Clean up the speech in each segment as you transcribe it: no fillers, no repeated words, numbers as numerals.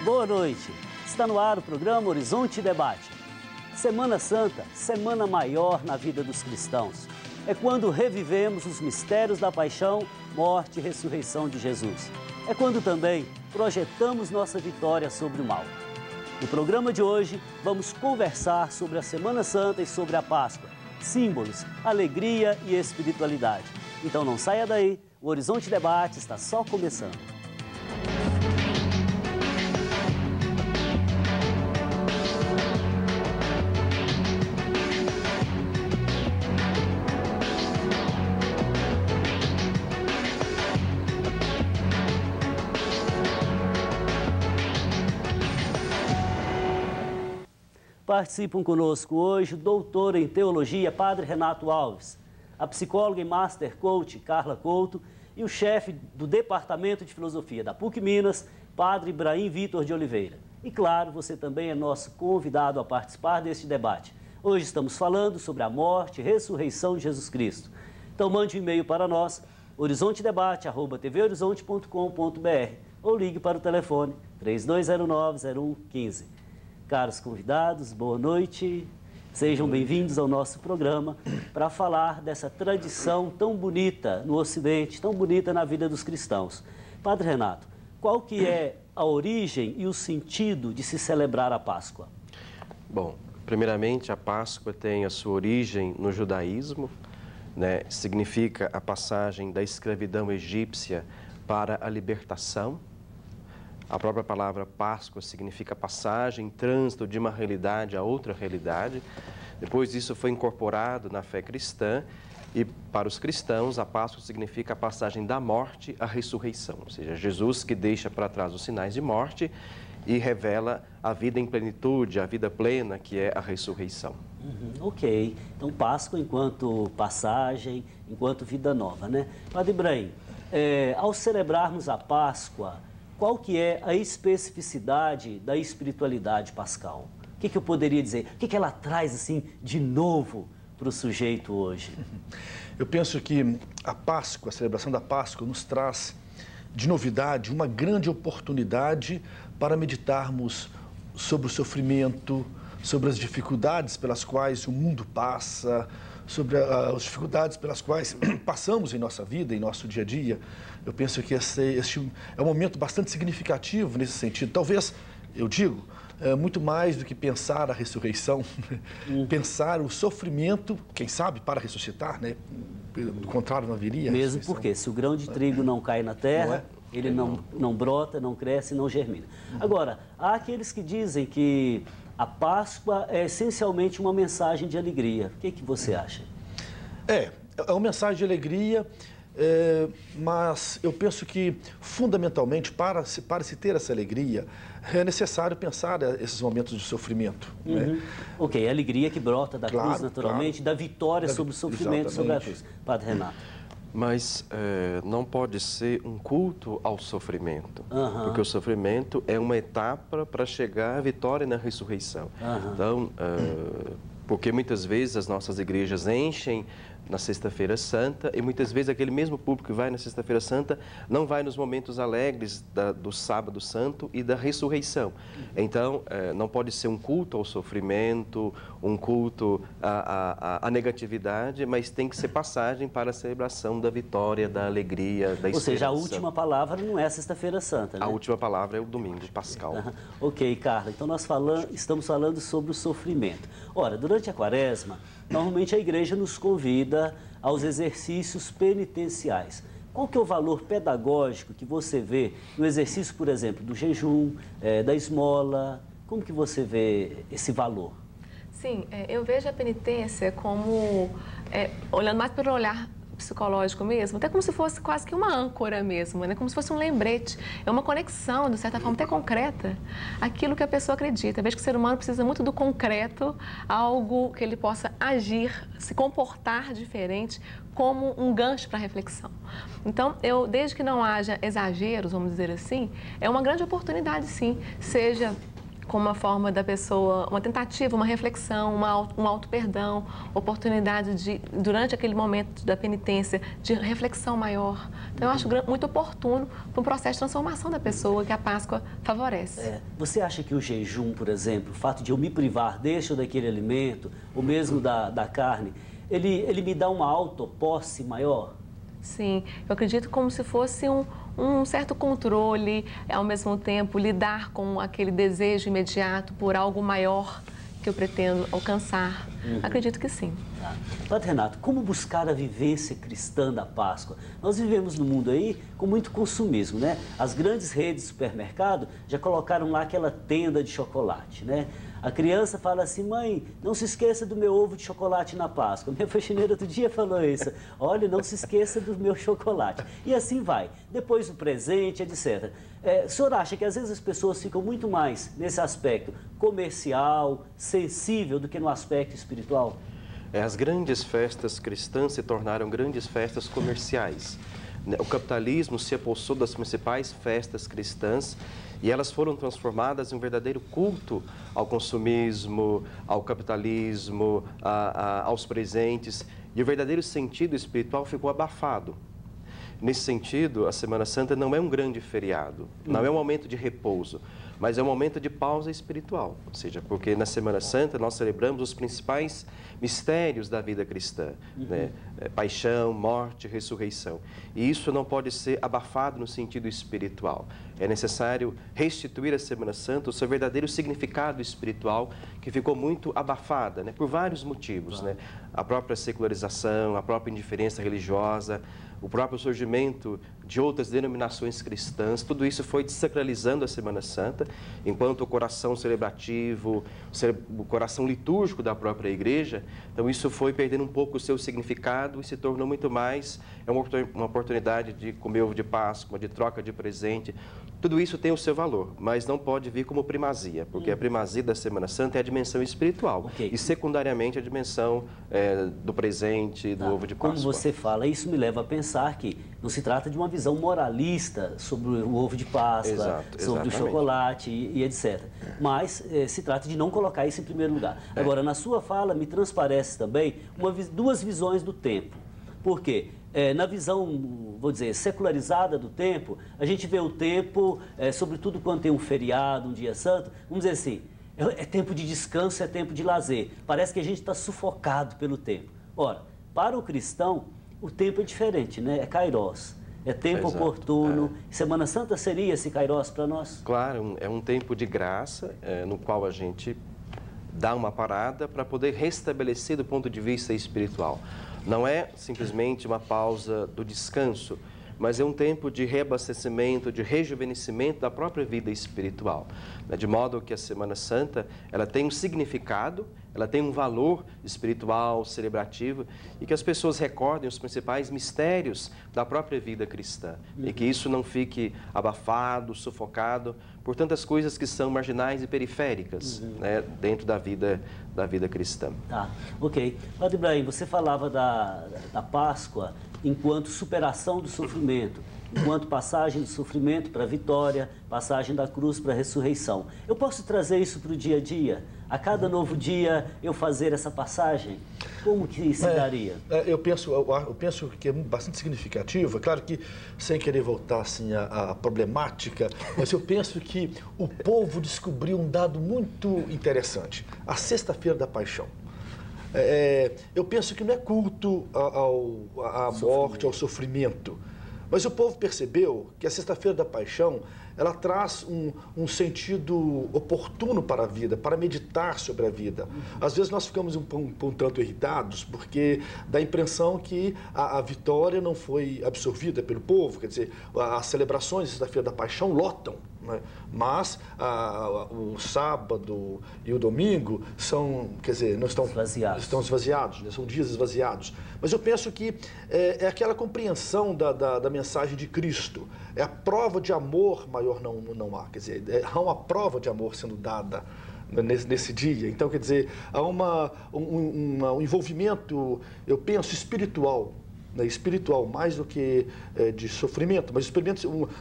Boa noite. Está no ar o programa Horizonte Debate. Semana Santa, semana maior na vida dos cristãos. É quando revivemos os mistérios da paixão, morte e ressurreição de Jesus. É quando também projetamos nossa vitória sobre o mal. No programa de hoje, vamos conversar sobre a Semana Santa e sobre a Páscoa. Símbolos, alegria e espiritualidade. Então não saia daí, o Horizonte Debate está só começando. Participam conosco hoje o doutor em teologia, Padre Renato Alves, a psicóloga e Master Coach, Carla Couto, e o chefe do Departamento de Filosofia da PUC Minas, Padre Ibrahim Vitor de Oliveira. E claro, você também é nosso convidado a participar deste debate. Hoje estamos falando sobre a morte e ressurreição de Jesus Cristo. Então mande um e-mail para nós, horizontedebate@tvhorizonte.com.br ou ligue para o telefone 3209-0115. Caros convidados, boa noite. Sejam bem-vindos ao nosso programa para falar dessa tradição tão bonita no Ocidente, tão bonita na vida dos cristãos. Padre Renato, qual que é a origem e o sentido de se celebrar a Páscoa? Bom, primeiramente a Páscoa tem a sua origem no judaísmo, né? Significa a passagem da escravidão egípcia para a libertação. A própria palavra Páscoa significa passagem, trânsito de uma realidade a outra realidade. Depois isso foi incorporado na fé cristã e para os cristãos a Páscoa significa a passagem da morte à ressurreição. Ou seja, Jesus que deixa para trás os sinais de morte e revela a vida em plenitude, a vida plena que é a ressurreição. Ok, então Páscoa enquanto passagem, enquanto vida nova, né? Padre Ibrahim, ao celebrarmos a Páscoa, qual que é a especificidade da espiritualidade pascal? O que eu poderia dizer? O que ela traz assim de novo para o sujeito hoje? Eu penso que a Páscoa, a celebração da Páscoa, nos traz de novidade uma grande oportunidade para meditarmos sobre o sofrimento, sobre as dificuldades pelas quais o mundo passa, sobre as dificuldades pelas quais passamos em nossa vida, em nosso dia a dia. Eu penso que este é um momento bastante significativo nesse sentido. Talvez, eu digo, muito mais do que pensar a ressurreição, pensar o sofrimento, quem sabe, para ressuscitar, né? Do contrário, não haveria. Mesmo porque se o grão de trigo não cai na terra, ele não brota, não cresce, não germina. Agora, há aqueles que dizem que a Páscoa é essencialmente uma mensagem de alegria. O que você acha? É uma mensagem de alegria, mas eu penso que, fundamentalmente, para se ter essa alegria, é necessário pensar esses momentos de sofrimento. Né? Ok, a alegria que brota da cruz, naturalmente, da vitória sobre o sofrimento, sobre a cruz. Padre Renato. Mas não pode ser um culto ao sofrimento, porque o sofrimento é uma etapa para chegar à vitória na ressurreição. Então, porque muitas vezes as nossas igrejas enchem na Sexta-feira Santa e muitas vezes aquele mesmo público que vai na Sexta-feira Santa não vai nos momentos alegres do Sábado Santo e da ressurreição. Então, não pode ser um culto ao sofrimento, um culto à negatividade, mas tem que ser passagem para a celebração da vitória, da alegria, da esperança. Ou seja, a última palavra não é a Sexta-feira Santa, né? A última palavra é o domingo pascal. Ok, Carla, então nós estamos falando sobre o sofrimento. Ora, durante a Quaresma, normalmente a igreja nos convida aos exercícios penitenciais. Qual que é o valor pedagógico que você vê no exercício, por exemplo, do jejum, da esmola? Como que você vê esse valor? Sim, eu vejo a penitência como, olhando mais pelo olhar psicológico mesmo, até como se fosse quase que uma âncora mesmo, né? Como se fosse um lembrete, é uma conexão, de certa forma, até concreta, aquilo que a pessoa acredita. Eu vejo que o ser humano precisa muito do concreto, algo que ele possa agir, se comportar diferente, como um gancho para a reflexão. Então, desde que não haja exageros, vamos dizer assim, é uma grande oportunidade, sim, seja como uma forma da pessoa, uma tentativa, uma reflexão, um auto-perdão, oportunidade de, durante aquele momento da penitência, de reflexão maior. Então, eu acho muito oportuno para um processo de transformação da pessoa que a Páscoa favorece. Você acha que o jejum, por exemplo, o fato de eu me privar deste ou daquele alimento, ou mesmo da carne, ele me dá uma autoposse maior? Sim, eu acredito como se fosse um certo controle, ao mesmo tempo lidar com aquele desejo imediato por algo maior que eu pretendo alcançar. Acredito que sim. Tá. Padre Renato, como buscar a vivência cristã da Páscoa? Nós vivemos num mundo aí com muito consumismo, né? As grandes redes de supermercado já colocaram lá aquela tenda de chocolate, né? A criança fala assim, mãe, não se esqueça do meu ovo de chocolate na Páscoa. Minha faxineira outro dia falou isso. Olha, não se esqueça do meu chocolate. E assim vai. Depois o presente, etc. O senhor acha que às vezes as pessoas ficam muito mais nesse aspecto comercial, sensível, do que no aspecto espiritual? As grandes festas cristãs se tornaram grandes festas comerciais. O capitalismo se apossou das principais festas cristãs e elas foram transformadas em um verdadeiro culto ao consumismo, ao capitalismo, aos presentes. E o verdadeiro sentido espiritual ficou abafado. Nesse sentido, a Semana Santa não é um grande feriado, não é um momento de repouso, mas é um momento de pausa espiritual. Ou seja, porque na Semana Santa nós celebramos os principais mistérios da vida cristã, né? Paixão, morte, ressurreição. E isso não pode ser abafado no sentido espiritual. É necessário restituir à Semana Santa o seu verdadeiro significado espiritual, que ficou muito abafada, né? Por vários motivos, né? A própria secularização, a própria indiferença religiosa, o próprio surgimento de outras denominações cristãs, tudo isso foi desacralizando a Semana Santa, enquanto o coração celebrativo, o coração litúrgico da própria igreja, então isso foi perdendo um pouco o seu significado e se tornou muito mais uma oportunidade de comer ovo de Páscoa, de troca de presente. Tudo isso tem o seu valor, mas não pode vir como primazia, porque a primazia da Semana Santa é a dimensão espiritual e secundariamente a dimensão do presente, do ovo de Páscoa. Como você fala, isso me leva a pensar que não se trata de uma visão moralista sobre o ovo de Páscoa, sobre o chocolate e etc. Mas se trata de não colocar isso em primeiro lugar. Agora, na sua fala, me transparece também duas visões do tempo. Por quê? Na visão, vou dizer, secularizada do tempo, a gente vê o tempo, sobretudo quando tem um feriado, um dia santo, vamos dizer assim, é tempo de descanso, é tempo de lazer. Parece que a gente está sufocado pelo tempo. Ora, para o cristão, o tempo é diferente, né? É kairos, é tempo oportuno. Semana Santa seria esse kairos para nós? Claro, é um tempo de graça, no qual a gente dá uma parada para poder restabelecer do ponto de vista espiritual. Não é simplesmente uma pausa do descanso, mas é um tempo de reabastecimento, de rejuvenescimento da própria vida espiritual. De modo que a Semana Santa, ela tem um significado, ela tem um valor espiritual, celebrativo, e que as pessoas recordem os principais mistérios da própria vida cristã. E que isso não fique abafado, sufocado por tantas coisas que são marginais e periféricas, né, dentro da vida cristã. Tá, ok. Padre Ibrahim, você falava da Páscoa enquanto superação do sofrimento, enquanto passagem do sofrimento para a vitória, passagem da cruz para a ressurreição. Eu posso trazer isso para o dia a dia? A cada novo dia eu fazer essa passagem? Como que se daria? Eu penso que é bastante significativo. É claro que, sem querer voltar assim, à problemática, mas eu penso que o povo descobriu um dado muito interessante. A Sexta-feira da Paixão. Eu penso que não é culto à morte, ao sofrimento. Mas o povo percebeu que a Sexta-feira da Paixão, ela traz um sentido oportuno para a vida, para meditar sobre a vida. Às vezes nós ficamos um tanto irritados porque dá a impressão que a vitória não foi absorvida pelo povo. Quer dizer, as celebrações da Sexta-feira da Paixão lotam, né? Mas o sábado e o domingo são, quer dizer, não estão esvaziados, né? São dias esvaziados. Mas eu penso que é aquela compreensão da mensagem de Cristo. É a prova de amor maior não há. Quer dizer, há uma prova de amor sendo dada nesse dia. Então, quer dizer, há um envolvimento, eu penso, espiritual né, espiritual, mais do que de sofrimento, mas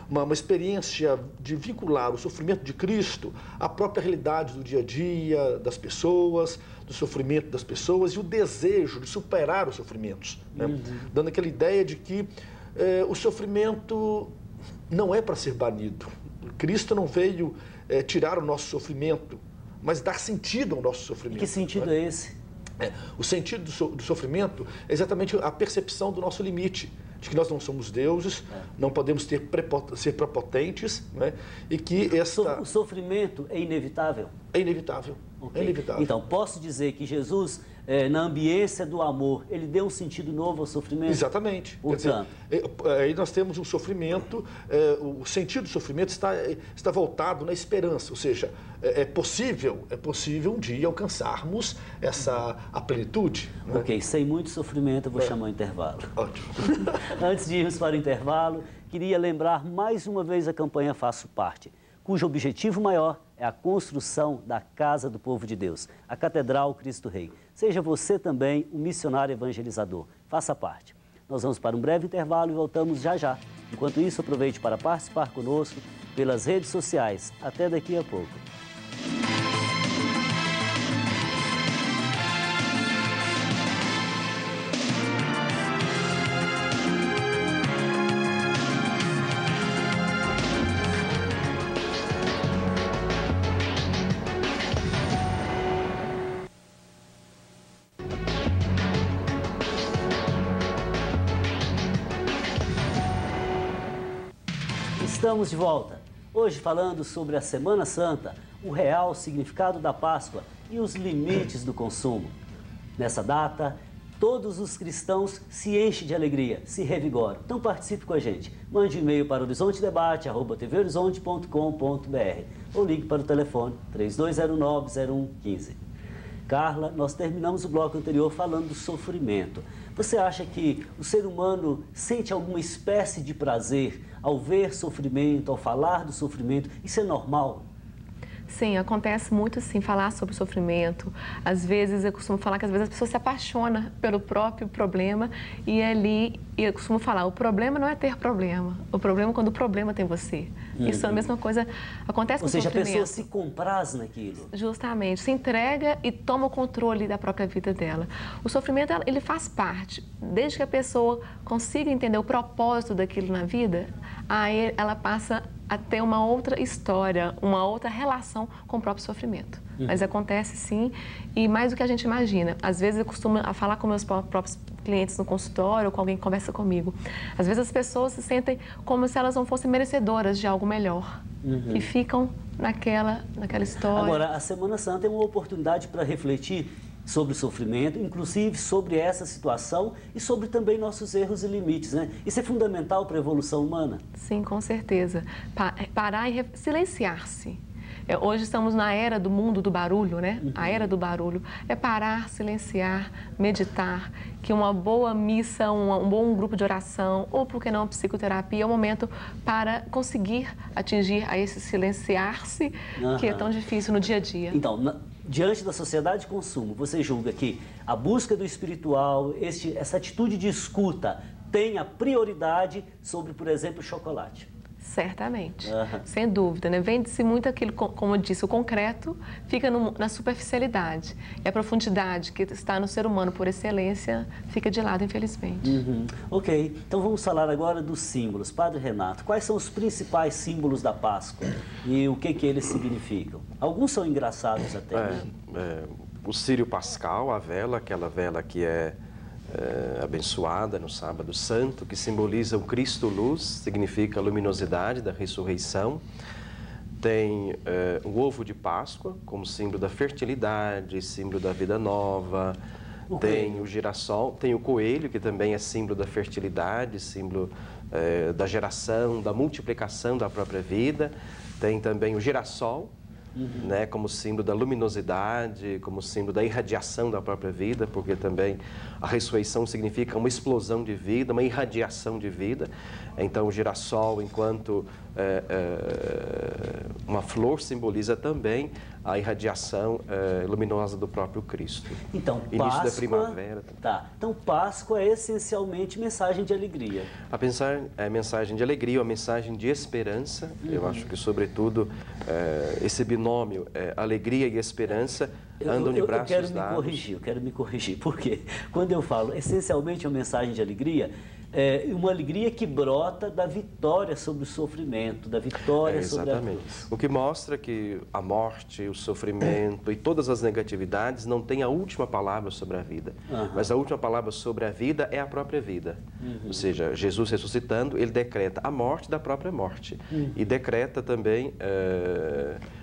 uma experiência de vincular o sofrimento de Cristo à própria realidade do dia a dia das pessoas, do sofrimento das pessoas e o desejo de superar os sofrimentos, né? Dando aquela ideia de que o sofrimento não é para ser banido. Cristo não veio tirar o nosso sofrimento, mas dar sentido ao nosso sofrimento. E que sentido, né, é esse? O sentido do sofrimento é exatamente a percepção do nosso limite, de que nós não somos deuses, não podemos ser prepotentes, né? E que o sofrimento é inevitável? É inevitável. Okay. É inevitável. Então, posso dizer que Jesus, na ambiência do amor, ele deu um sentido novo ao sofrimento? Exatamente. Portanto, aí nós temos um sofrimento, o sentido do sofrimento está voltado na esperança, ou seja, é possível um dia alcançarmos a plenitude. Né? Ok, sem muito sofrimento, eu vou chamar o intervalo. Ótimo. Antes de irmos para o intervalo, queria lembrar mais uma vez a campanha Faço Parte, cujo objetivo maior é a construção da Casa do Povo de Deus, a Catedral Cristo Rei. Seja você também um missionário evangelizador. Faça parte. Nós vamos para um breve intervalo e voltamos já já. Enquanto isso, aproveite para participar conosco pelas redes sociais. Até daqui a pouco. Estamos de volta, hoje falando sobre a Semana Santa, o real significado da Páscoa e os limites do consumo. Nessa data, todos os cristãos se enchem de alegria, se revigoram. Então participe com a gente. Mande um e-mail para horizontedebate@tvhorizonte.com.br ou ligue para o telefone 3209-0115. Carla, nós terminamos o bloco anterior falando do sofrimento. Você acha que o ser humano sente alguma espécie de prazer ao ver sofrimento, ao falar do sofrimento? Isso é normal? Sim, acontece muito sim, falar sobre sofrimento. Às vezes, eu costumo falar que às vezes a pessoa se apaixona pelo próprio problema e ali, eu costumo falar, o problema não é ter problema, o problema é quando o problema tem você. Isso é a mesma coisa, acontece com o sofrimento. Ou seja, a pessoa se compraz naquilo. Justamente, se entrega e toma o controle da própria vida dela. O sofrimento, ele faz parte, desde que a pessoa consiga entender o propósito daquilo na vida, aí ela passa a ter uma outra história, uma outra relação com o próprio sofrimento. Mas acontece sim, e mais do que a gente imagina. Às vezes eu costumo falar com meus próprios clientes no consultório, ou com alguém que conversa comigo. Às vezes as pessoas se sentem como se elas não fossem merecedoras de algo melhor. E ficam naquela história. Agora, a Semana Santa é uma oportunidade para refletir sobre o sofrimento, inclusive sobre essa situação e sobre também nossos erros e limites, né? Isso é fundamental para a evolução humana? Sim, com certeza. Parar e silenciar-se. Hoje estamos na era do mundo do barulho, né? A era do barulho. É parar, silenciar, meditar, que uma boa missa, um bom grupo de oração, ou por que não psicoterapia, é o momento para conseguir atingir a esse silenciar-se, que é tão difícil no dia a dia. Então, diante da sociedade de consumo, você julga que a busca do espiritual, essa atitude de escuta, tem a prioridade sobre, por exemplo, o chocolate? Certamente, sem dúvida, né? Vende-se muito aquilo, como eu disse, o concreto fica na superficialidade. E a profundidade que está no ser humano por excelência fica de lado, infelizmente. Ok, então vamos falar agora dos símbolos. Padre Renato, quais são os principais símbolos da Páscoa e o que eles significam? Alguns são engraçados até. O círio pascal, a vela, aquela vela que é abençoada no sábado santo, que simboliza o Cristo luz, significa a luminosidade da ressurreição. Tem o ovo de Páscoa, como símbolo da fertilidade, símbolo da vida nova. Tem o girassol, tem o coelho, que também é símbolo da fertilidade, símbolo da geração, da multiplicação da própria vida. Tem também o girassol, né, como símbolo da luminosidade, como símbolo da irradiação da própria vida, porque também a ressurreição significa uma explosão de vida, uma irradiação de vida. Então, o girassol, enquanto uma flor, simboliza também a irradiação luminosa do próprio Cristo. Então, início Páscoa, da primavera. Tá. Então, Páscoa é essencialmente mensagem de alegria. A pensar é mensagem de alegria, uma mensagem de esperança. Eu acho que, sobretudo, esse binômio, alegria e esperança, andam de braços dados. Eu quero me corrigir. Por quê? Quando eu falo essencialmente uma mensagem de alegria, é uma alegria que brota da vitória sobre o sofrimento, da vitória sobre a cruz. O que mostra que a morte, o sofrimento e todas as negatividades não têm a última palavra sobre a vida. Mas a última palavra sobre a vida é a própria vida. Ou seja, Jesus ressuscitando, ele decreta a morte da própria morte. E decreta também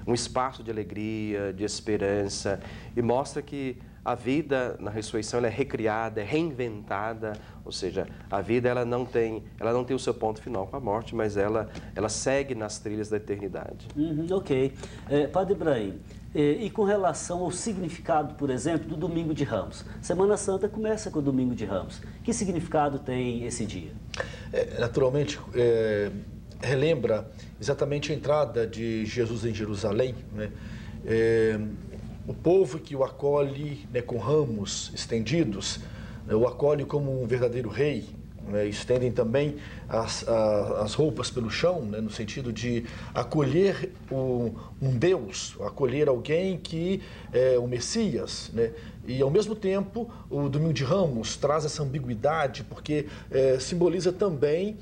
um espaço de alegria, de esperança, e mostra que a vida na ressurreição ela é recriada, é reinventada, ou seja, a vida ela não tem o seu ponto final com a morte, mas ela segue nas trilhas da eternidade. Ok. Padre Ibrahim, e com relação ao significado, por exemplo, do Domingo de Ramos? Semana Santa começa com o Domingo de Ramos. Que significado tem esse dia? Naturalmente, relembra exatamente a entrada de Jesus em Jerusalém, né? O povo que o acolhe, né, com ramos estendidos, né, o acolhe como um verdadeiro rei, né, estendem também as roupas pelo chão, né, no sentido de acolher um Deus, acolher alguém que é o Messias, né? E, ao mesmo tempo, o Domingo de Ramos traz essa ambiguidade, porque simboliza também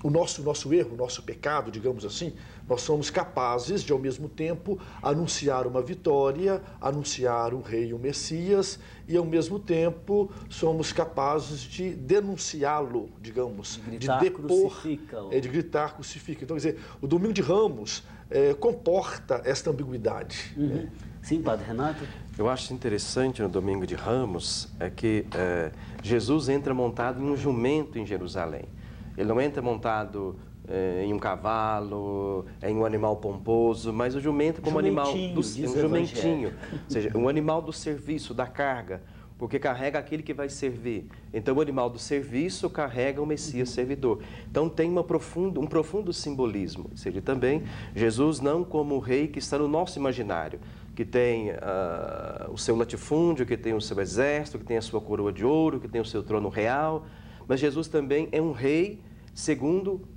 o nosso erro, o nosso pecado, digamos assim. Nós somos capazes de, ao mesmo tempo, anunciar uma vitória, anunciar o rei, o Messias, e, ao mesmo tempo, somos capazes de denunciá-lo, digamos, de depor, de gritar, crucifica. Então, quer dizer, o Domingo de Ramos comporta esta ambiguidade. Né? Sim, Padre Renato? Eu acho interessante no Domingo de Ramos que Jesus entra montado em um jumento em Jerusalém. Ele não entra montado em um cavalo, em um animal pomposo, mas o jumento como animal do jumentinho, ou seja, um animal do serviço, da carga, porque carrega aquele que vai servir. Então, o animal do serviço carrega o Messias servidor. Então, tem um profundo simbolismo. Ou seja, também Jesus não como o rei que está no nosso imaginário, que tem o seu latifúndio, que tem o seu exército, que tem a sua coroa de ouro, que tem o seu trono real, mas Jesus também é um rei segundo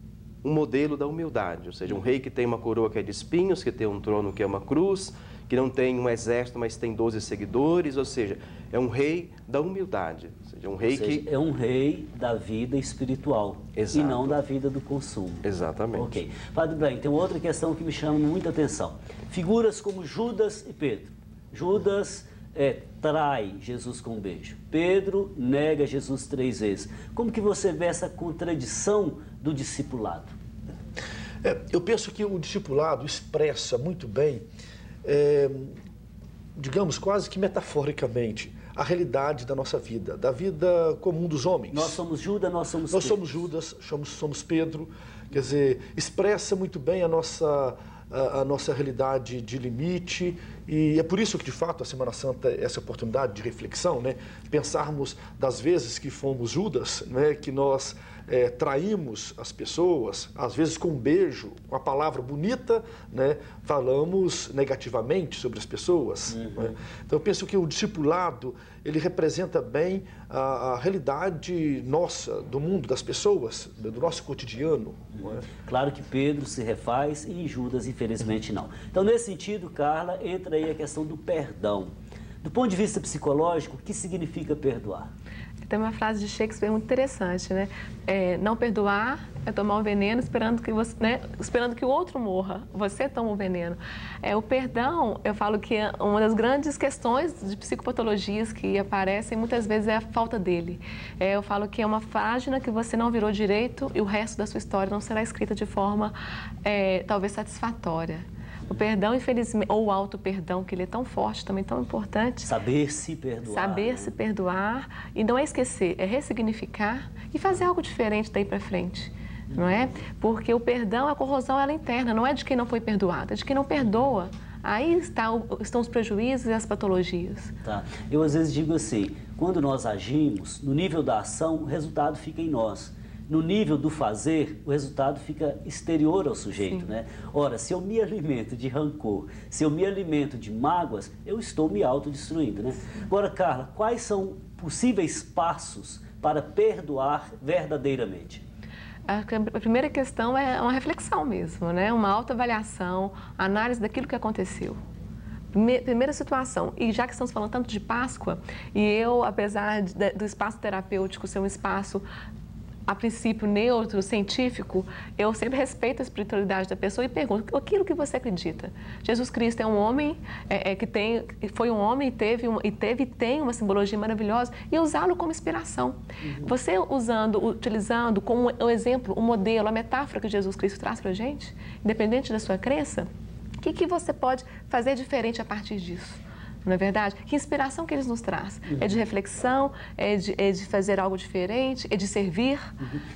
um modelo da humildade, ou seja, um rei que tem uma coroa que é de espinhos, que tem um trono que é uma cruz, que não tem um exército, mas tem 12 seguidores, ou seja, é um rei da humildade, ou seja, um rei que... é um rei da vida espiritual. Exato. E não da vida do consumo. Exatamente. Ok. Padre Ibrahim, tem outra questão que me chama muita atenção. Figuras como Judas e Pedro. Judas trai Jesus com um beijo. Pedro nega Jesus 3 vezes. Como que você vê essa contradição do discipulado? Eu penso que o discipulado expressa muito bem, digamos, quase que metaforicamente, a realidade da nossa vida, da vida comum dos homens. Nós somos Judas, nós somos Pedro. Nós somos Judas, somos Pedro. Quer dizer, expressa muito bem a nossa realidade de limite, e é por isso que, de fato, a Semana Santa é essa oportunidade de reflexão, né? Pensarmos das vezes que fomos Judas, né? Que nós traímos as pessoas, às vezes com um beijo, com a palavra bonita, né? Falamos negativamente sobre as pessoas. Né? Então, eu penso que o discipulado, ele representa bem a realidade nossa, do mundo, das pessoas, do nosso cotidiano. Não é? Claro que Pedro se refaz e Judas, infelizmente, não. Então, nesse sentido, Carla, entra aí a questão do perdão. Do ponto de vista psicológico, o que significa perdoar? Tem uma frase de Shakespeare muito interessante, né? Não perdoar é tomar o veneno esperando que o outro morra. Você toma o veneno. O perdão, eu falo que uma das grandes questões de psicopatologias que aparecem muitas vezes é a falta dele. Eu falo que é uma página que você não virou direito e o resto da sua história não será escrita de forma talvez satisfatória. O perdão, infelizmente, ou o auto-perdão, que ele é tão forte, também tão importante. Saber se perdoar. Saber se perdoar. E não é esquecer, é ressignificar e fazer algo diferente daí para frente. não é? Porque o perdão, a corrosão, ela é interna, não é de quem não foi perdoado, é de quem não perdoa. Aí estão os prejuízos e as patologias. Tá. Eu às vezes digo assim, quando nós agimos, no nível da ação, o resultado fica em nós. No nível do fazer, o resultado fica exterior ao sujeito, Sim. né? Ora, se eu me alimento de rancor, se eu me alimento de mágoas, eu estou me autodestruindo, né? Agora, Carla, quais são possíveis passos para perdoar verdadeiramente? A primeira questão é uma reflexão mesmo, né? Uma autoavaliação, análise daquilo que aconteceu. Primeira situação, e já que estamos falando tanto de Páscoa, e eu, apesar do espaço terapêutico ser um espaço, a princípio, neutro, científico, eu sempre respeito a espiritualidade da pessoa e pergunto, aquilo que você acredita? Jesus Cristo é um homem foi um homem e tem uma simbologia maravilhosa, e usá-lo como inspiração. Você utilizando como um exemplo, um modelo, a metáfora que Jesus Cristo traz para a gente, independente da sua crença, o que você pode fazer diferente a partir disso? Não é verdade? Que inspiração que eles nos traz? É de reflexão, é de fazer algo diferente, é de servir,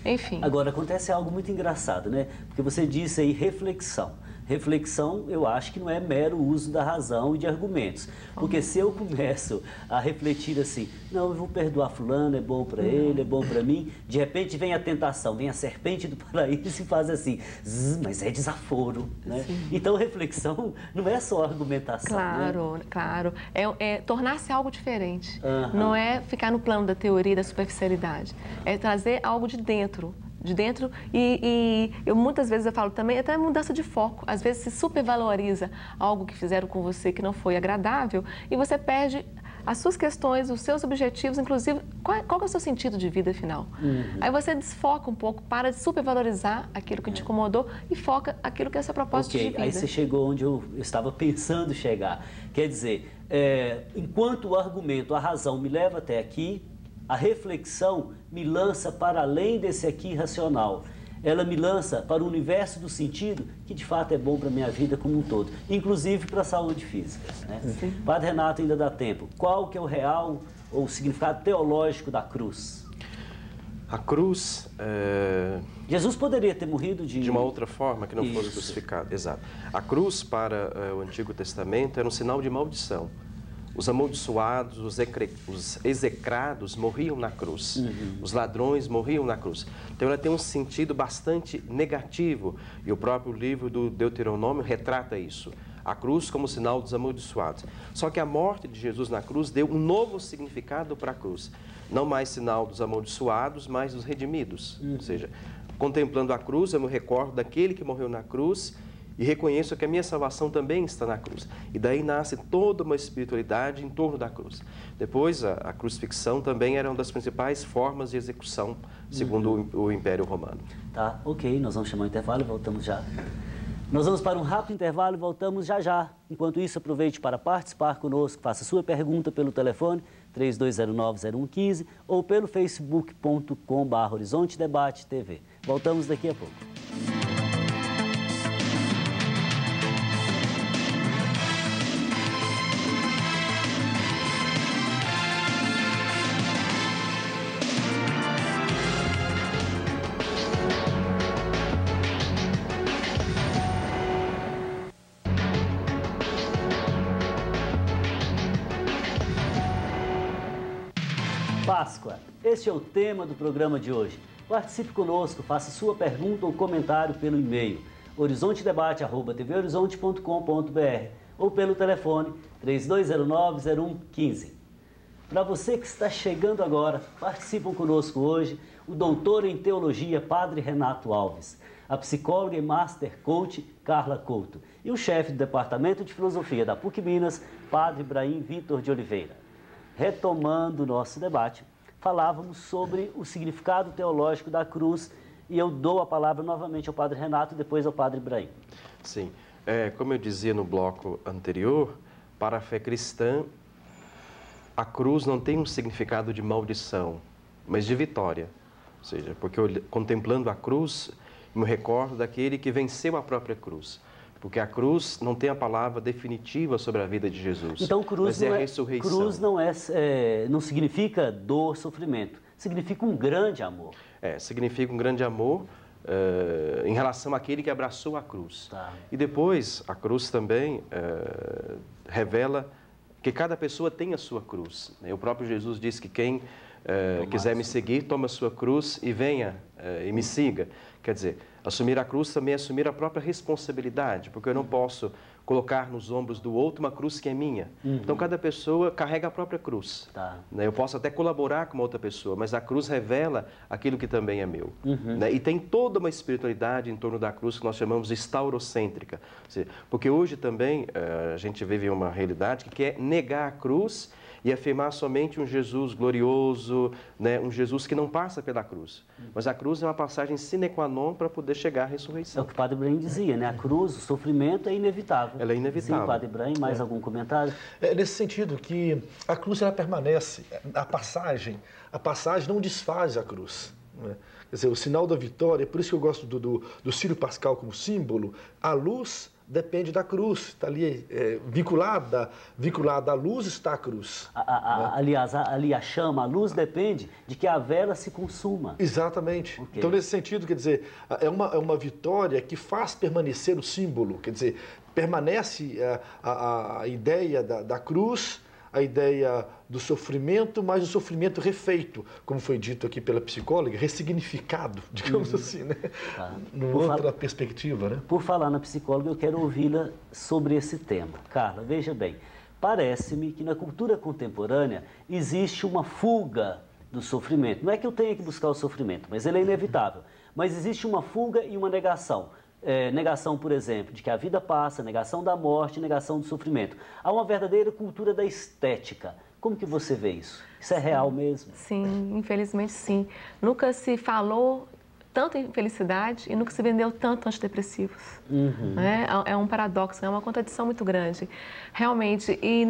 enfim. Agora, acontece algo muito engraçado, né? Porque você disse aí reflexão. Reflexão, eu acho que não é mero uso da razão e de argumentos. Porque se eu começo a refletir assim, não, eu vou perdoar fulano, é bom para ele, é bom para mim, de repente vem a tentação, vem a serpente do paraíso e faz assim, mas é desaforo, né? Então, reflexão não é só argumentação, claro, né? Claro. É tornar-se algo diferente. Uhum. Não é ficar no plano da teoria, da superficialidade. É trazer algo de dentro. E eu muitas vezes eu falo também, até mudança de foco. Às vezes se supervaloriza algo que fizeram com você que não foi agradável e você perde as suas questões, os seus objetivos, inclusive qual é o seu sentido de vida final. Aí você desfoca um pouco, para de supervalorizar aquilo que te incomodou e foca aquilo que é o seu propósito de vida. Aí você chegou onde eu estava pensando chegar. Quer dizer, enquanto o argumento, a razão me leva até aqui, a reflexão me lança para além desse aqui racional. Ela me lança para o universo do sentido que de fato é bom para a minha vida como um todo, inclusive para a saúde física, né? Padre Renato, ainda dá tempo. Qual que é o real ou o significado teológico da cruz? A cruz... Jesus poderia ter morrido de uma outra forma, que não fosse crucificado. Exato. A cruz, para o Antigo Testamento, era um sinal de maldição. Os amaldiçoados, os execrados morriam na cruz. Os ladrões morriam na cruz. Então ela tem um sentido bastante negativo. E o próprio livro do Deuteronômio retrata isso. A cruz como sinal dos amaldiçoados. Só que a morte de Jesus na cruz deu um novo significado para a cruz. Não mais sinal dos amaldiçoados, mas dos redimidos. Ou seja, contemplando a cruz, eu me recordo daquele que morreu na cruz e reconheço que a minha salvação também está na cruz. E daí nasce toda uma espiritualidade em torno da cruz. Depois, a crucifixão também era uma das principais formas de execução, segundo o Império Romano. Tá, ok. Nós vamos chamar o intervalo e voltamos já. Nós vamos para um rápido intervalo e voltamos já já. Enquanto isso, aproveite para participar conosco. Faça sua pergunta pelo telefone 3209-0115 ou pelo facebook.com/Horizonte Debate TV. Voltamos daqui a pouco. Páscoa, este é o tema do programa de hoje. Participe conosco, faça sua pergunta ou comentário pelo e-mail horizontedebate@tvhorizonte.com.br ou pelo telefone 3209-0115. Para você que está chegando agora, participam conosco hoje o doutor em teologia, Padre Renato Alves, a psicóloga e Master Coach, Carla Couto, e o chefe do Departamento de Filosofia da PUC Minas, Padre Ibrahim Vitor de Oliveira. Retomando o nosso debate, falávamos sobre o significado teológico da cruz e eu dou a palavra novamente ao Padre Renato e depois ao Padre Ibrahim. Sim, como eu dizia no bloco anterior, para a fé cristã, a cruz não tem um significado de maldição, mas de vitória. Ou seja, porque eu, contemplando a cruz, me recordo daquele que venceu a própria cruz. Porque a cruz não tem a palavra definitiva sobre a vida de Jesus. Então, cruz, mas é a ressurreição. Cruz não significa dor, sofrimento. Significa um grande amor. Significa um grande amor, em relação àquele que abraçou a cruz. Tá. E depois, a cruz também revela que cada pessoa tem a sua cruz. O próprio Jesus disse que quem quiser me seguir, toma a sua cruz e venha e me siga. Quer dizer, assumir a cruz também é assumir a própria responsabilidade, porque eu não posso colocar nos ombros do outro uma cruz que é minha. Então, cada pessoa carrega a própria cruz. Tá. Eu posso até colaborar com uma outra pessoa, mas a cruz revela aquilo que também é meu. E tem toda uma espiritualidade em torno da cruz que nós chamamos de estaurocêntrica. Porque hoje também a gente vive uma realidade que quer negar a cruz e afirmar somente um Jesus glorioso, um Jesus que não passa pela cruz. Mas a cruz é uma passagem sine qua non para poder chegar à ressurreição. É o que o Padre Ibrahim dizia, né? A cruz, o sofrimento é inevitável. Ela é inevitável. Sim, Padre Ibrahim, mais algum comentário? Nesse sentido que a cruz ela permanece, a passagem não desfaz a cruz. Né? Quer dizer, o sinal da vitória, por isso que eu gosto do Círio Pascal como símbolo, a luz depende da cruz, está ali vinculada à luz está a cruz. Aliás, ali a chama, a luz depende de que a vela se consuma. Exatamente. Okay. Então, nesse sentido, quer dizer, é uma vitória que faz permanecer o símbolo, quer dizer, permanece a ideia da cruz, a ideia do sofrimento, mas o sofrimento refeito, como foi dito aqui pela psicóloga, ressignificado, digamos assim, né? Tá. Numa outra perspectiva, né? Por falar na psicóloga, eu quero ouvi-la sobre esse tema. Carla, veja bem, parece-me que na cultura contemporânea existe uma fuga do sofrimento. Não é que eu tenha que buscar o sofrimento, mas ele é inevitável. Mas existe uma fuga e uma negação. Negação, por exemplo, de que a vida passa, negação da morte, negação do sofrimento. Há uma verdadeira cultura da estética. Como que você vê isso? Isso é real mesmo? Sim, infelizmente sim. Nunca se falou tanto em felicidade e nunca se vendeu tanto antidepressivos. É um paradoxo, é uma contradição muito grande. Realmente, e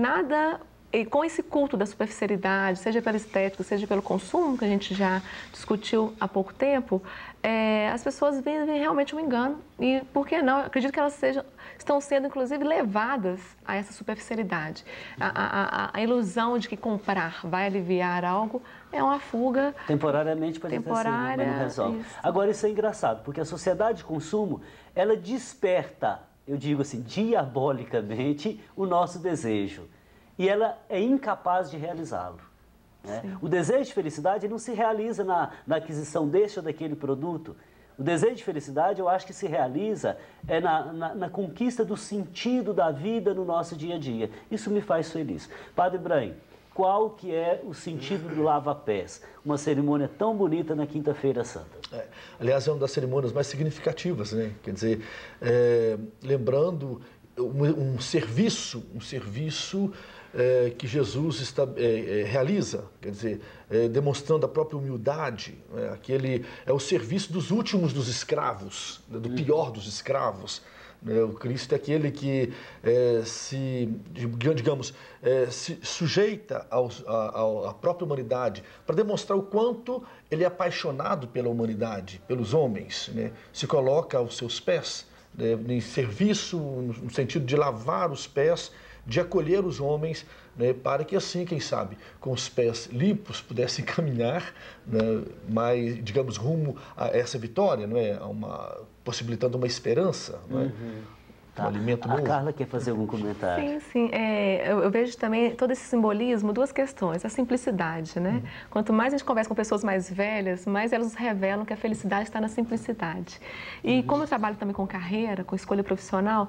com esse culto da superficialidade, seja pela estética, seja pelo consumo, que a gente já discutiu há pouco tempo, as pessoas veem realmente um engano. E por que não? Eu acredito que elas estão sendo, inclusive, levadas a essa superficialidade. A ilusão de que comprar vai aliviar algo é uma fuga. Temporariamente pode até ser, mas não resolve. Isso. Agora, isso é engraçado, porque a sociedade de consumo, ela desperta, eu digo assim, diabolicamente, o nosso desejo. E ela é incapaz de realizá-lo. Né? O desejo de felicidade não se realiza na aquisição deste ou daquele produto. O desejo de felicidade, eu acho que se realiza na conquista do sentido da vida no nosso dia a dia. Isso me faz feliz. Padre Ibrahim, qual que é o sentido do lava-pés? Uma cerimônia tão bonita na Quinta-feira Santa. Aliás, é uma das cerimônias mais significativas, né? Quer dizer, lembrando um serviço que Jesus realiza, quer dizer, demonstrando a própria humildade, aquele é o serviço dos últimos dos escravos, do pior dos escravos. O Cristo é aquele que se sujeita à própria humanidade para demonstrar o quanto ele é apaixonado pela humanidade, pelos homens, né? Se coloca aos seus pés, em serviço, no sentido de lavar os pés, de acolher os homens, né, para que assim, quem sabe, com os pés limpos, pudessem caminhar, né, mais, digamos, rumo a essa vitória, não é? Possibilitando uma esperança, não é? Tá. Um alimento novo. A Carla quer fazer algum comentário? Sim. Eu vejo também todo esse simbolismo, duas questões. A simplicidade, né? Quanto mais a gente conversa com pessoas mais velhas, mais elas revelam que a felicidade está na simplicidade. E como eu trabalho também com carreira, com escolha profissional,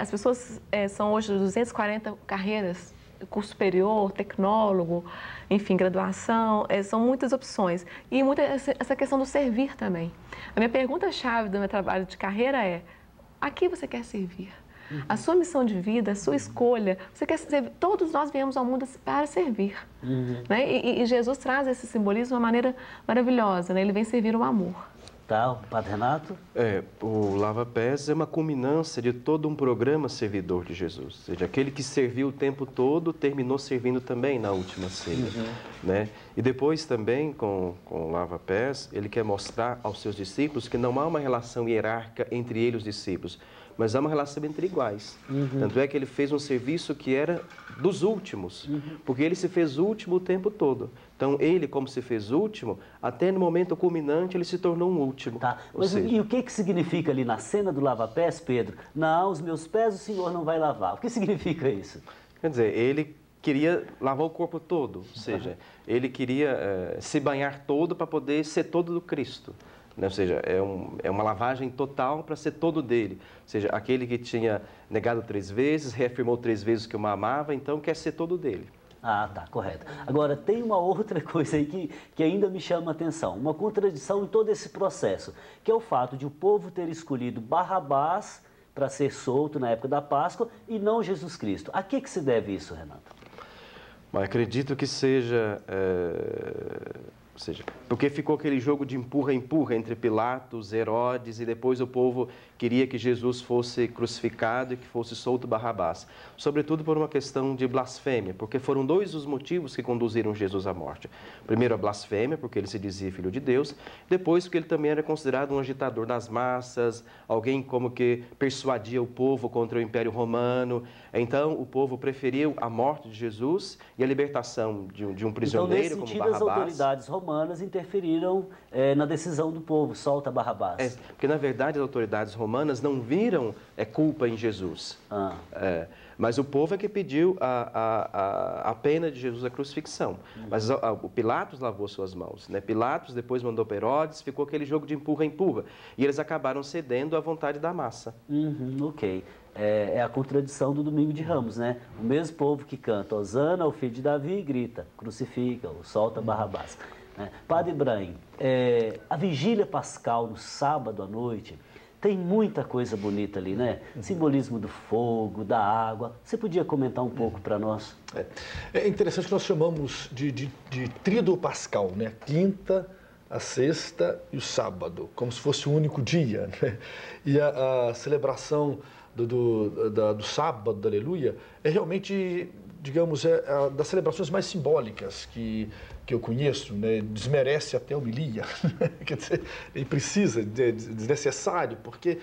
as pessoas são hoje 240 carreiras, curso superior, tecnólogo, enfim, graduação, são muitas opções. E muita essa questão do servir também. A minha pergunta-chave do meu trabalho de carreira é: a que você quer servir? A sua missão de vida, a sua escolha, você quer servir? Todos nós viemos ao mundo para servir. Né? E Jesus traz esse simbolismo de uma maneira maravilhosa, né? Ele vem servir o amor. Tá, o Padre Renato? O lava-pés é uma culminância de todo um programa servidor de Jesus. Ou seja, aquele que serviu o tempo todo terminou servindo também na última ceia. Né? E depois também, com o lava-pés, ele quer mostrar aos seus discípulos que não há uma relação hierárquica entre ele e os discípulos, mas há uma relação entre iguais. Tanto é que ele fez um serviço que era dos últimos, porque ele se fez último o tempo todo. Então, ele, como se fez último, até no momento culminante, ele se tornou um último. Tá. Mas e o que significa ali na cena do lava-pés, Pedro? Não, os meus pés o Senhor não vai lavar. O que significa isso? Quer dizer, ele queria lavar o corpo todo, ou seja, ele queria se banhar todo para poder ser todo do Cristo. Né? Ou seja, é uma lavagem total para ser todo dele. Ou seja, aquele que tinha negado 3 vezes, reafirmou 3 vezes que o amava, então quer ser todo dele. Ah, tá, correto. Agora, tem uma outra coisa aí que ainda me chama a atenção, uma contradição em todo esse processo, que é o fato de o povo ter escolhido Barrabás para ser solto na época da Páscoa e não Jesus Cristo. A que se deve isso, Renato? Mas acredito que seja, porque ficou aquele jogo de empurra-empurra entre Pilatos, Herodes, e depois o povo queria que Jesus fosse crucificado e que fosse solto Barrabás. Sobretudo por uma questão de blasfêmia, porque foram 2 os motivos que conduziram Jesus à morte. Primeiro, a blasfêmia, porque ele se dizia filho de Deus. Depois, porque ele também era considerado um agitador das massas, alguém como que persuadia o povo contra o Império Romano. Então, o povo preferiu a morte de Jesus e a libertação de um prisioneiro como Barrabás. Então, nesse sentido, as autoridades romanas interferiram na decisão do povo, solta Barrabás. Porque, na verdade, as autoridades romanas não viram culpa em Jesus. Mas o povo é que pediu a pena de Jesus, a crucifixão. Mas o Pilatos lavou suas mãos. Né? Pilatos depois mandou para Herodes, ficou aquele jogo de empurra-empurra. E eles acabaram cedendo à vontade da massa. Ok. É a contradição do Domingo de Ramos, né? O mesmo povo que canta Hosana, o filho de Davi, e grita, crucifica-o, solta Barrabás. Padre Ibrahim, a vigília pascal no sábado à noite tem muita coisa bonita ali, né? Simbolismo do fogo, da água. Você podia comentar um pouco para nós? É interessante que nós chamamos de tríduo pascal, né? A quinta, a sexta e o sábado, como se fosse um único dia, né? E a celebração do sábado, da aleluia, é realmente, digamos, das celebrações mais simbólicas que eu conheço, né? Desmerece até a homilia, quer dizer, ele precisa, desnecessário, porque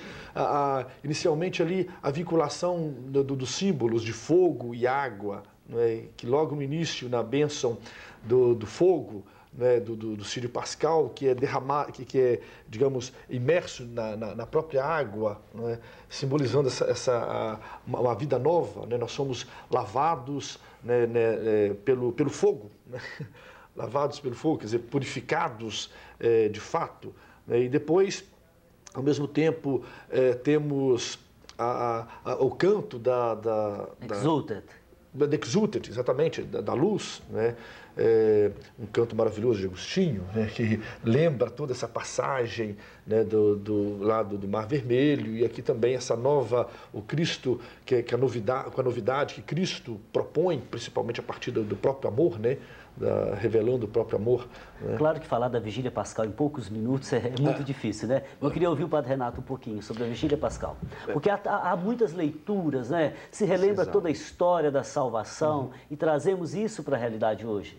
inicialmente ali a vinculação dos símbolos de fogo e água, né? Que logo no início, na bênção do fogo, né, do Sírio Pascal, que é derramado, que é, digamos, imerso na própria água, né, simbolizando uma vida nova, né, nós somos lavados, né, pelo fogo, né, lavados pelo fogo, quer dizer, purificados de fato, né, e depois, ao mesmo tempo, temos o canto Exultet. Da Exultet, exatamente, da luz, né? Um canto maravilhoso de Agostinho, né? Que lembra toda essa passagem, né? do lado do Mar Vermelho, e aqui também essa nova, o Cristo, que a novidade, com a novidade que Cristo propõe, principalmente a partir do próprio amor, né? Revelando o próprio amor. Né? Claro que falar da Vigília Pascal em poucos minutos é muito difícil, né? Eu queria ouvir o Padre Renato um pouquinho sobre a Vigília Pascal, porque há muitas leituras, né? Se relembra toda a história da salvação e trazemos isso para a realidade hoje.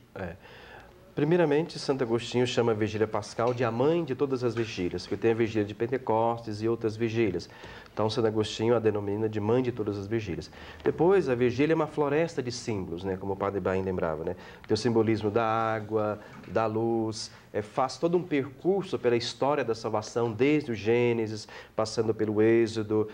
Primeiramente, Santo Agostinho chama a Vigília Pascal de a mãe de todas as vigílias, porque tem a Vigília de Pentecostes e outras vigílias. Então, Santo Agostinho a denomina de mãe de todas as vigílias. Depois, a vigília é uma floresta de símbolos, né? Como o Padre Ibrahim lembrava, né? Tem o simbolismo da água, da luz, faz todo um percurso pela história da salvação, desde o Gênesis, passando pelo Êxodo,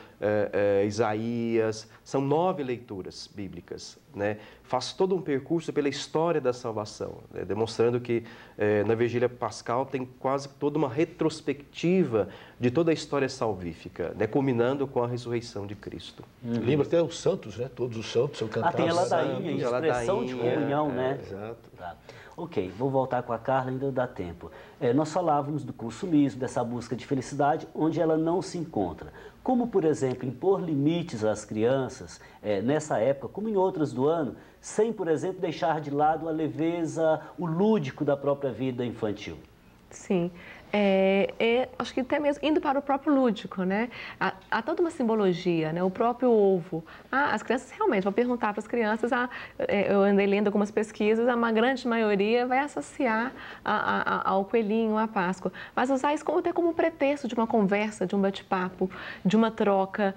Isaías. São 9 leituras bíblicas, né? Faz todo um percurso pela história da salvação, né? Demonstrando que na Vigília Pascal tem quase toda uma retrospectiva de toda a história salvífica, né? Culminando com a ressurreição de Cristo. Lembra até os santos, né? Todos os santos são cantados. Tem a ladainha, expressão de comunhão, né? Exato. Tá. Ok, vou voltar com a Carla, ainda dá tempo. Nós falávamos do consumismo, dessa busca de felicidade, onde ela não se encontra. Como, por exemplo, impor limites às crianças, nessa época, como em outras do ano, sem, por exemplo, deixar de lado a leveza, o lúdico da própria vida infantil. Sim. acho que até mesmo indo para o próprio lúdico, né? Há toda uma simbologia, né? O próprio ovo. As crianças realmente vão perguntar para as crianças, eu andei lendo algumas pesquisas, uma grande maioria vai associar ao coelhinho, à Páscoa, mas usar isso até como pretexto de uma conversa, de um bate-papo, de uma troca.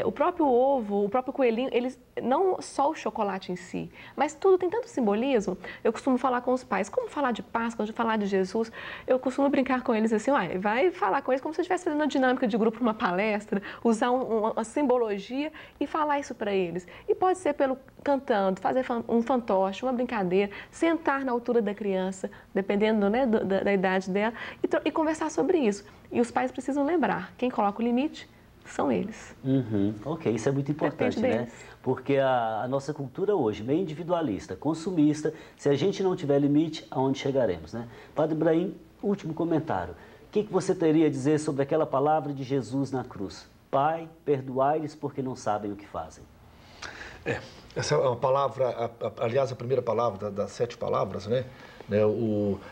O próprio ovo, o próprio coelhinho, eles não só o chocolate em si, mas tudo tem tanto simbolismo. Eu costumo falar com os pais, como falar de Páscoa, de falar de Jesus, eu costumo brincar com eles assim, vai falar com eles como se estivesse fazendo uma dinâmica de grupo, uma palestra, usar uma simbologia e falar isso para eles. E pode ser cantando, fazer um fantoche, uma brincadeira, sentar na altura da criança, dependendo, né, da idade dela, e conversar sobre isso. E os pais precisam lembrar, quem coloca o limite são eles. Ok, isso é muito importante, né? Porque a nossa cultura hoje, meio individualista, consumista, se a gente não tiver limite, aonde chegaremos, né? Padre Ibrahim, último comentário. O que você teria a dizer sobre aquela palavra de Jesus na cruz? Pai, perdoai-lhes porque não sabem o que fazem. Essa é uma palavra, aliás, a primeira palavra das 7 palavras, né?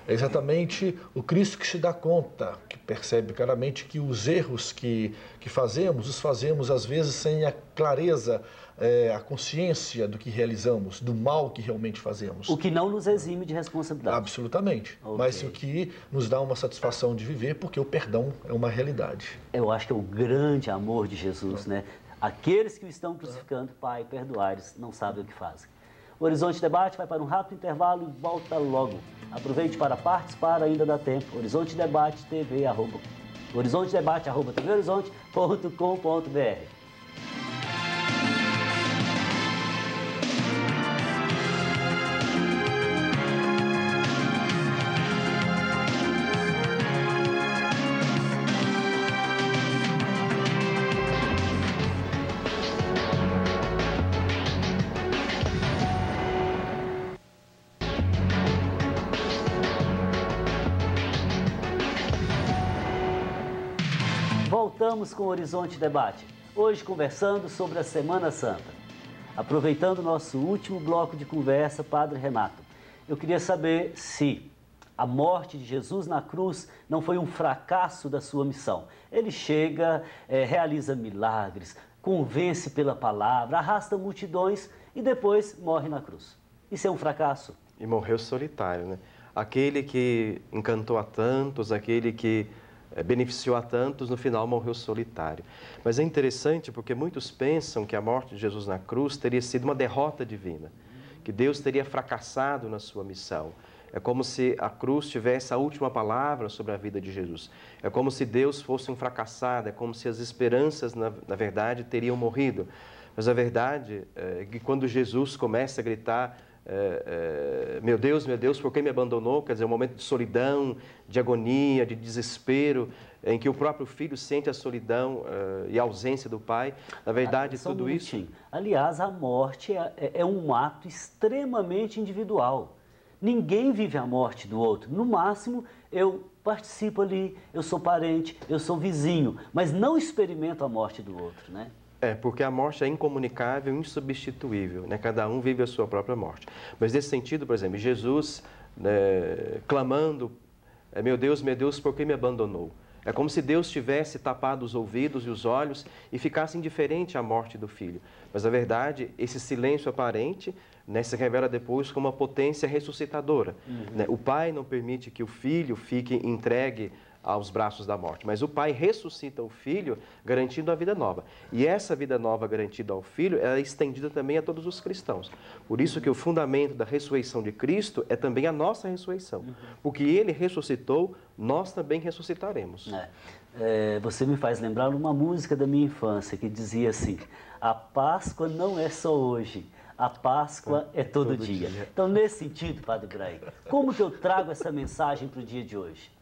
É exatamente o Cristo que se dá conta, que percebe claramente que os erros que fazemos, os fazemos às vezes sem a clareza, a consciência do que realizamos, do mal que realmente fazemos. O que não nos exime de responsabilidade. Absolutamente. Okay. Mas o que nos dá uma satisfação de viver, porque o perdão é uma realidade. Eu acho que é o grande amor de Jesus, né? Aqueles que o estão crucificando, Pai, perdoai-lhes, não sabem o que fazem. O Horizonte Debate vai para um rápido intervalo e volta logo. Aproveite para participar, ainda dá tempo. Horizonte Debate TV, Horizonte Debate, tvhorizonte.com.br. Voltamos com o Horizonte Debate, hoje conversando sobre a Semana Santa. Aproveitando o nosso último bloco de conversa, Padre Renato, eu queria saber se a morte de Jesus na cruz não foi um fracasso da sua missão. Ele chega, realiza milagres, convence pela palavra, arrasta multidões e depois morre na cruz. Isso é um fracasso? E morreu solitário, né? Aquele que encantou a tantos, aquele que beneficiou a tantos, no final morreu solitário. Mas é interessante porque muitos pensam que a morte de Jesus na cruz teria sido uma derrota divina, que Deus teria fracassado na sua missão. É como se a cruz tivesse a última palavra sobre a vida de Jesus. É como se Deus fosse um fracassado, é como se as esperanças, na verdade, teriam morrido. Mas a verdade é que quando Jesus começa a gritar, meu Deus, por que me abandonou? Quer dizer, um momento de solidão, de agonia, de desespero, em que o próprio filho sente a solidão e a ausência do pai. Na verdade, tudo isso... Aliás, a morte é um ato extremamente individual. Ninguém vive a morte do outro. No máximo, eu participo ali, eu sou parente, eu sou vizinho, mas não experimento a morte do outro, né? Porque a morte é incomunicável, insubstituível, né? Cada um vive a sua própria morte. Mas nesse sentido, por exemplo, Jesus clamando, meu Deus, por que me abandonou? É como se Deus tivesse tapado os ouvidos e os olhos e ficasse indiferente à morte do filho. Mas, na verdade, esse silêncio aparente se revela depois como uma potência ressuscitadora. O pai não permite que o filho fique entregue aos braços da morte, mas o pai ressuscita o filho, garantindo a vida nova. E essa vida nova garantida ao filho é estendida também a todos os cristãos. Por isso que o fundamento da ressurreição de Cristo é também a nossa ressurreição. Porque ele ressuscitou, nós também ressuscitaremos. Você me faz lembrar uma música da minha infância que dizia assim: a Páscoa não é só hoje, a Páscoa é todo dia. Então, nesse sentido, Padre Ibrahim, como que eu trago essa mensagem para o dia de hoje?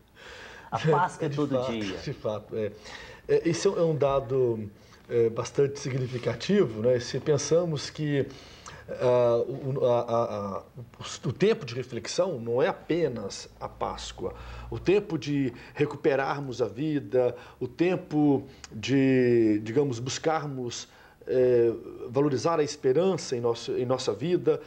A Páscoa é todo dia. De fato, Esse é um dado bastante significativo, né? Se pensamos que o tempo de reflexão não é apenas a Páscoa, o tempo de recuperarmos a vida, o tempo de, digamos, buscarmos valorizar a esperança em nossa vida,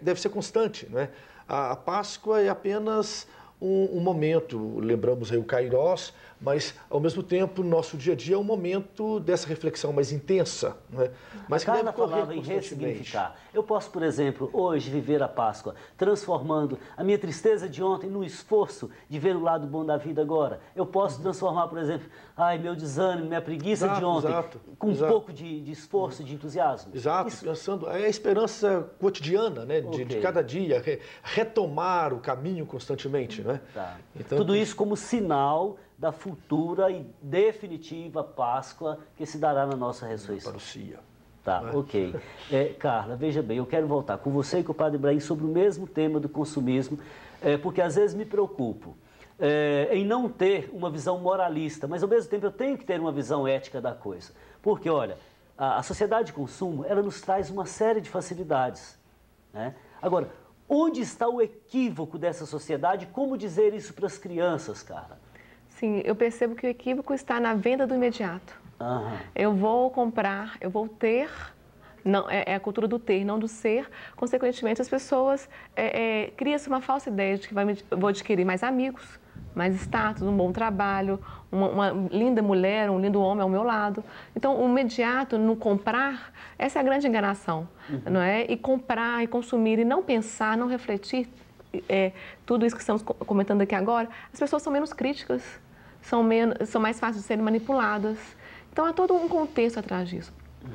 deve ser constante, né? A Páscoa é apenas um momento, lembramos aí o Kairós, mas ao mesmo tempo, no nosso dia a dia é um momento dessa reflexão mais intensa, né? Mas que deve correr falava em ressignificar. Eu posso, por exemplo, hoje viver a Páscoa, transformando a minha tristeza de ontem no esforço de ver o lado bom da vida agora. Eu posso transformar, por exemplo, meu desânimo, minha preguiça de ontem, com um pouco de esforço, de entusiasmo. Exato, pensando, é a esperança cotidiana, né? De cada dia, retomar o caminho constantemente, né? Tá. Então, tudo isso como sinal da futura e definitiva Páscoa que se dará na nossa ressurreição. Parousia. Tá, ok. Carla, veja bem, eu quero voltar com você e com o Padre Ibrahim sobre o mesmo tema do consumismo, porque às vezes me preocupo em não ter uma visão moralista, mas ao mesmo tempo eu tenho que ter uma visão ética da coisa. Porque, olha, a sociedade de consumo, ela nos traz uma série de facilidades, né? Agora, onde está o equívoco dessa sociedade? Como dizer isso para as crianças, Carla? Sim, eu percebo que o equívoco está na venda do imediato. Eu vou comprar, eu vou ter, não, é a cultura do ter, não do ser. Consequentemente, as pessoas cria-se uma falsa ideia de que vou adquirir mais amigos, mais status, um bom trabalho, uma linda mulher, um lindo homem ao meu lado. Então, o imediato no comprar, essa é a grande enganação, não é? E comprar, e consumir, e não pensar, não refletir, tudo isso que estamos comentando aqui agora, as pessoas são menos críticas, são mais fáceis de serem manipuladas. Então, há todo um contexto atrás disso.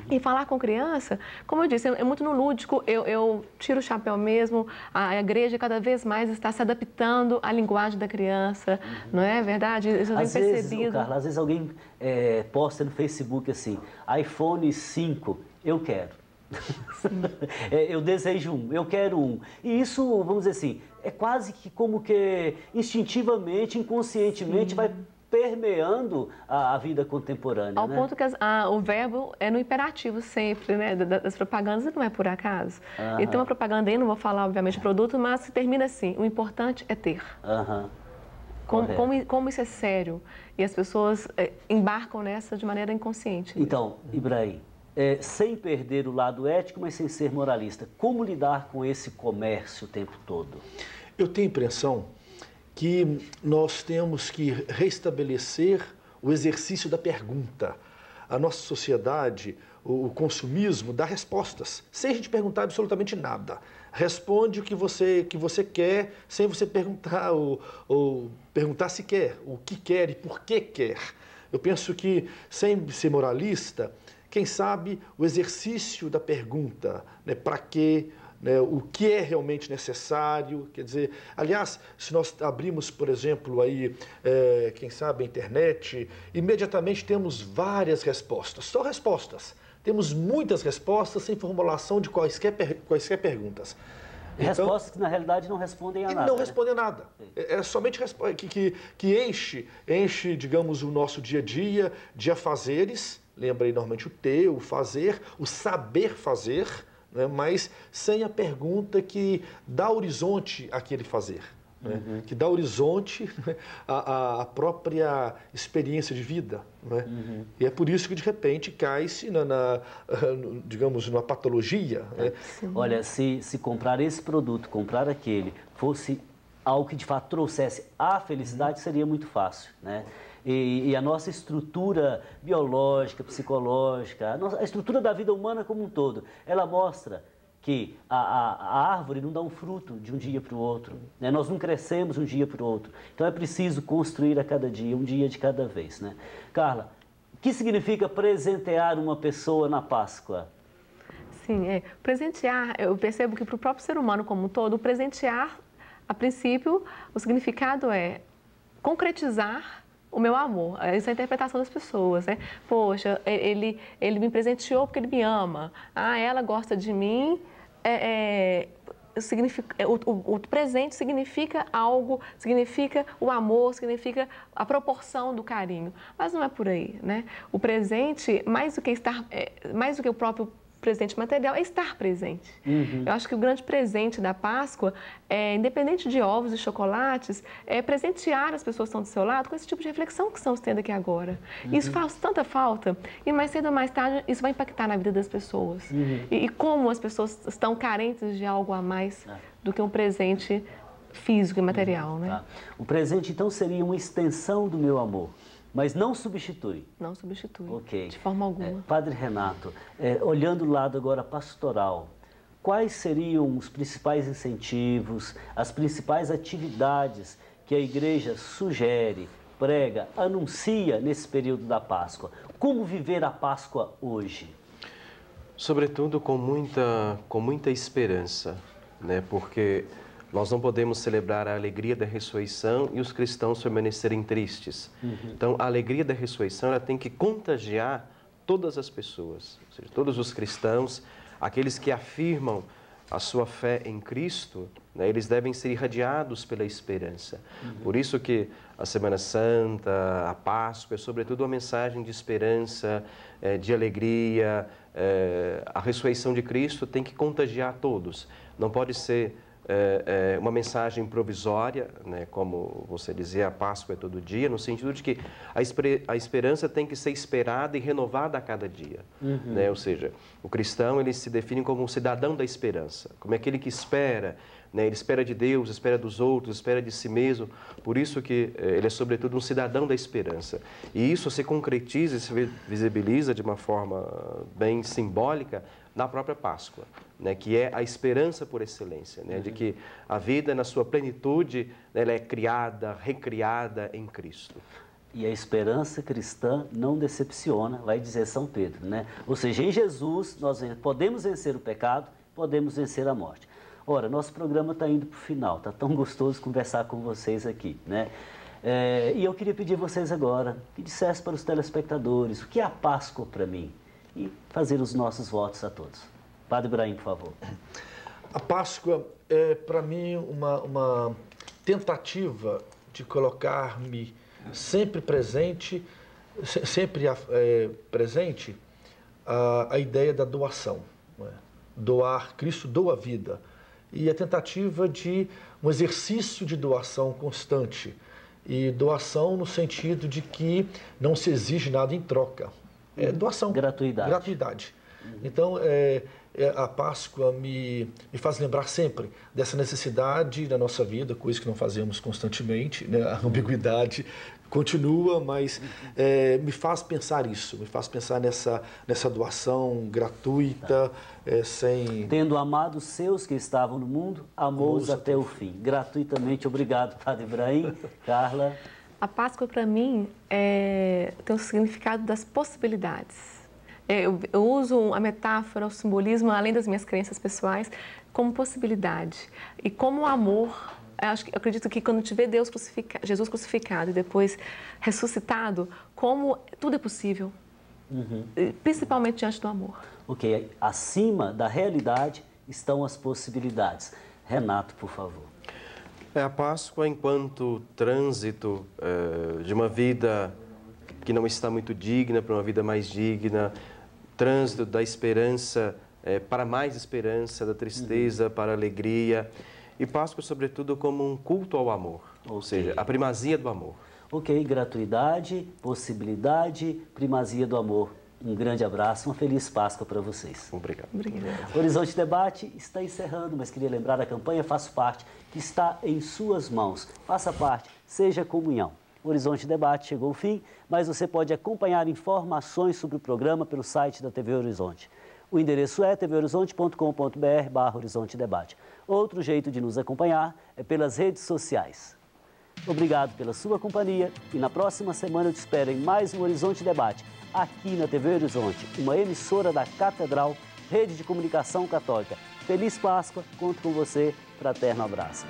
E falar com criança, como eu disse, é muito no lúdico, eu tiro o chapéu mesmo, a igreja cada vez mais está se adaptando à linguagem da criança, não é verdade? Isso eu tenho percebido. Carla, às vezes alguém posta no Facebook assim, iPhone 5, eu quero. Eu desejo um, eu quero um. E isso, vamos dizer assim, é quase que como que instintivamente, inconscientemente vai permeando a vida contemporânea. Ao ponto que o verbo é no imperativo sempre, né? Das propagandas, não é por acaso. E tem uma propaganda aí, não vou falar obviamente o produto, mas termina assim, o importante é ter. Como isso é sério. E as pessoas embarcam nessa de maneira inconsciente. Então, Ibrahim, sem perder o lado ético, mas sem ser moralista, como lidar com esse comércio o tempo todo? Eu tenho a impressão que nós temos que restabelecer o exercício da pergunta. A nossa sociedade, o consumismo, dá respostas, sem a gente perguntar absolutamente nada. Responde o que você quer, sem você perguntar ou perguntar se quer, o que quer e por que quer. Eu penso que, sem ser moralista, quem sabe o exercício da pergunta, né, para quê? Né, o que é realmente necessário, quer dizer, aliás, se nós abrimos, por exemplo, aí, quem sabe a internet, imediatamente temos várias respostas, só respostas. Temos muitas respostas sem formulação de quaisquer perguntas. Respostas que, na realidade, não respondem a nada. Não respondem a nada. É somente que enche, digamos, o nosso dia a dia de afazeres, lembra aí normalmente o ter, o fazer, o saber fazer, né, mas sem a pergunta que dá horizonte àquele fazer, né, que dá horizonte à própria experiência de vida. Né? E é por isso que, de repente, cai-se, digamos, numa patologia. Né? Olha, se comprar esse produto, comprar aquele, fosse algo que, de fato, trouxesse a felicidade, seria muito fácil, né? E a nossa estrutura biológica, psicológica, a estrutura da vida humana como um todo, ela mostra que a árvore não dá um fruto de um dia para o outro, né? Nós não crescemos um dia para o outro. Então é preciso construir a cada dia, um dia de cada vez, né? Carla, o que significa presentear uma pessoa na Páscoa? Sim, presentear, eu percebo que para o próprio ser humano como um todo, presentear, a princípio, o significado é concretizar o meu amor. Essa é a interpretação das pessoas, né? Poxa, ele me presenteou porque ele me ama. Ela gosta de mim. O presente significa algo, significa o amor, significa a proporção do carinho. Mas não é por aí, né? O presente, mais do que o próprio presente material, é estar presente. Eu acho que o grande presente da Páscoa, independente de ovos e chocolates, é presentear as pessoas que estão do seu lado com esse tipo de reflexão que estamos tendo aqui agora. Isso faz tanta falta e mais cedo ou mais tarde isso vai impactar na vida das pessoas. E como as pessoas estão carentes de algo a mais do que um presente físico e material, né? Tá. O presente, então, seria uma extensão do meu amor, mas não substitui. Não substitui, Ok. de forma alguma. Padre Renato, olhando o lado agora pastoral, quais seriam os principais incentivos, as principais atividades que a igreja sugere, prega, anuncia nesse período da Páscoa? Como viver a Páscoa hoje? Sobretudo com muita esperança, né? Porque nós não podemos celebrar a alegria da ressurreição e os cristãos permanecerem tristes. Então, a alegria da ressurreição ela tem que contagiar todas as pessoas, ou seja, todos os cristãos, aqueles que afirmam a sua fé em Cristo, né, eles devem ser irradiados pela esperança. Por isso que a Semana Santa, a Páscoa, é sobretudo uma mensagem de esperança, de alegria. A ressurreição de Cristo tem que contagiar todos. Não pode ser uma mensagem provisória, né, como você dizia, a Páscoa é todo dia, no sentido de que a esperança tem que ser esperada e renovada a cada dia. Né? Ou seja, o cristão ele se define como um cidadão da esperança, como aquele que espera, né? Ele espera de Deus, espera dos outros, espera de si mesmo. Por isso que ele é sobretudo um cidadão da esperança. E isso se concretiza e se visibiliza de uma forma bem simbólica na própria Páscoa, né, que é a esperança por excelência, né, de que a vida na sua plenitude, né, ela é criada, recriada em Cristo. E a esperança cristã não decepciona, vai dizer São Pedro, né? Ou seja, em Jesus nós podemos vencer o pecado, podemos vencer a morte. Ora, nosso programa está indo para o final, está tão gostoso conversar com vocês aqui, né? E eu queria pedir a vocês agora que dissessem para os telespectadores o que é a Páscoa para mim e fazer os nossos votos a todos. Padre Ibrahim, por favor. A Páscoa é, para mim, uma tentativa de colocar-me sempre presente a ideia da doação. Não é? Doar, Cristo doa a vida. E a tentativa de um exercício de doação constante. E doação no sentido de que não se exige nada em troca. É doação. Gratuidade. Gratuidade. Então, a Páscoa me faz lembrar sempre dessa necessidade na nossa vida, coisa que não fazemos constantemente, né? A ambiguidade continua, mas me faz pensar isso, me faz pensar nessa doação gratuita, sem... Tendo amado os seus que estavam no mundo, amou-os até o fim. Gratuitamente, obrigado, Padre Ibrahim. Carla? A Páscoa, para mim, tem o significado das possibilidades. Eu uso a metáfora, o simbolismo, além das minhas crenças pessoais, como possibilidade. E como o amor, eu acredito que quando te vê Jesus crucificado e depois ressuscitado, como tudo é possível, principalmente diante do amor. Ok, acima da realidade estão as possibilidades. Renato, por favor. A Páscoa enquanto trânsito de uma vida que não está muito digna para uma vida mais digna, trânsito da esperança para mais esperança, da tristeza para a alegria, e Páscoa, sobretudo, como um culto ao amor, ou seja, a primazia do amor. Ok, gratuidade, possibilidade, primazia do amor. Um grande abraço, uma feliz Páscoa para vocês. Obrigado. O Horizonte Debate está encerrando, mas queria lembrar da campanha Faço Parte, que está em suas mãos. Faça parte, seja comunhão. O Horizonte Debate chegou ao fim, mas você pode acompanhar informações sobre o programa pelo site da TV Horizonte. O endereço é tvhorizonte.com.br/Horizonte Debate. Outro jeito de nos acompanhar é pelas redes sociais. Obrigado pela sua companhia e na próxima semana eu te espero em mais um Horizonte Debate, aqui na TV Horizonte, uma emissora da Catedral, Rede de Comunicação Católica. Feliz Páscoa, conto com você, fraterno abraço.